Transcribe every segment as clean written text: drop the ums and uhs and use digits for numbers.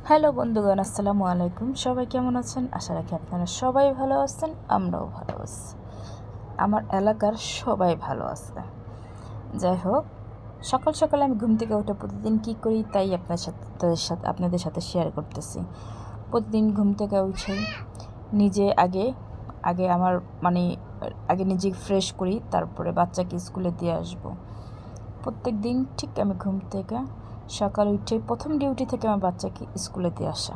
Hello বন্ধুগণ, আসসালামু আলাইকুম। সবাই কেমন আছেন? আশা রাখি আপনারা সবাই ভালো আছেন, আমরাও ভালো আছি। আমার এলাকার সবাই ভালো আছে। যাই হোক, সকাল সকাল আমি ঘুম থেকে উঠে প্রতিদিন কী করি তাই আপনাদের সাথে শেয়ার করতেছি। প্রতিদিন ঘুম থেকে উঠে নিজে আগে আগে আমার মানে আগে নিজে ফ্রেশ করি, তারপরে বাচ্চাকে স্কুলে দিয়ে আসব। প্রত্যেক দিন ঠিক আমি ঘুম থেকে সকাল উঠে প্রথম ডিউটি থেকে আমার বাচ্চাকে স্কুলে দিয়ে আসা।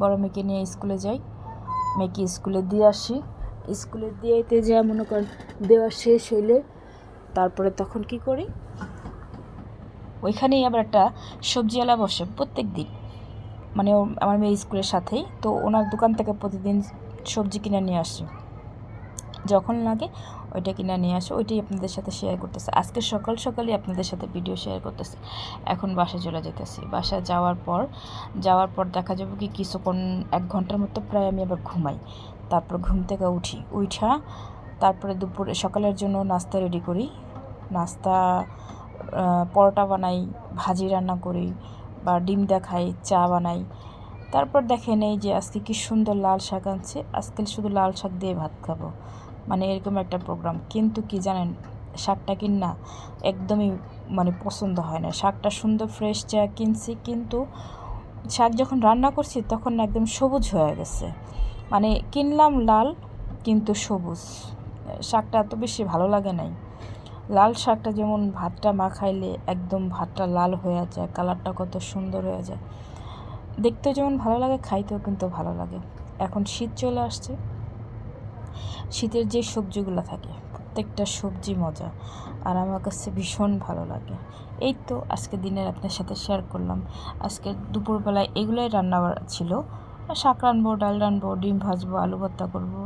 বড় মেয়েকে নিয়ে স্কুলে যাই, মেয়েকে স্কুলে দিয়ে আসি। স্কুলে দিয়েতে যা মনে করেন দেওয়া শেষ হইলে তারপরে তখন কি করি, ওইখানেই আবার একটা সবজিওয়ালা বসে প্রত্যেক দিন, মানে আমার মেয়ে স্কুলের সাথেই, তো ওনার দোকান থেকে প্রতিদিন সবজি কিনে নিয়ে আসি। যখন লাগে ওইটা কিনে নিয়ে আসে, ওইটাই আপনাদের সাথে শেয়ার করতেছে। আজকে সকাল সকালই আপনাদের সাথে ভিডিও শেয়ার করতেছি। এখন বাসায় চলে যেতেছি। বাসায় যাওয়ার পর দেখা যাবে কি কিছুক্ষণ 1 ঘন্টার মতো প্রায় আমি আবার ঘুমাই। তারপর ঘুম থেকে উঠা তারপরে দুপুরে সকালের জন্য নাস্তা রেডি করি। নাস্তা পরোটা বানাই, ভাজি রান্না করি, বা ডিম দেখাই, চা বানাই। তারপর দেখে নেই যে আজকে কি সুন্দর লাল শাক আনছে, আজকে শুধু লাল শাক দিয়ে ভাত খাবো, মানে এরকম একটা প্রোগ্রাম। কিন্তু কি জানেন, শাকটা না একদমই পছন্দ হয় না। শাকটা সুন্দর ফ্রেশ যা কিনছি, কিন্তু শাক যখন রান্না করছি তখন একদম সবুজ হয়ে গেছে। কিনলাম লাল কিন্তু সবুজ, শাকটা এত বেশি ভালো লাগে নাই। লাল শাকটা যেমন ভাতটা মাখাইলে একদম ভাতটা লাল হয়ে যায়, কালারটা কত সুন্দর হয়ে যায়, দেখতেও যেমন ভালো লাগে, খাইতেও কিন্তু ভালো লাগে। এখন শীত চলে আসছে, শীতের যে সবজিগুলো থাকে প্রত্যেকটা সবজি মজা, আর আমার কাছে ভীষণ ভালো লাগে। এই তো আজকে দিনের আপনার সাথে শেয়ার করলাম। আজকে দুপুরবেলায় এগুলোই রান্না ছিল। শাক রানবো, ডাল রানবো, ডিম ভাজবো, আলু ভর্তা করবো,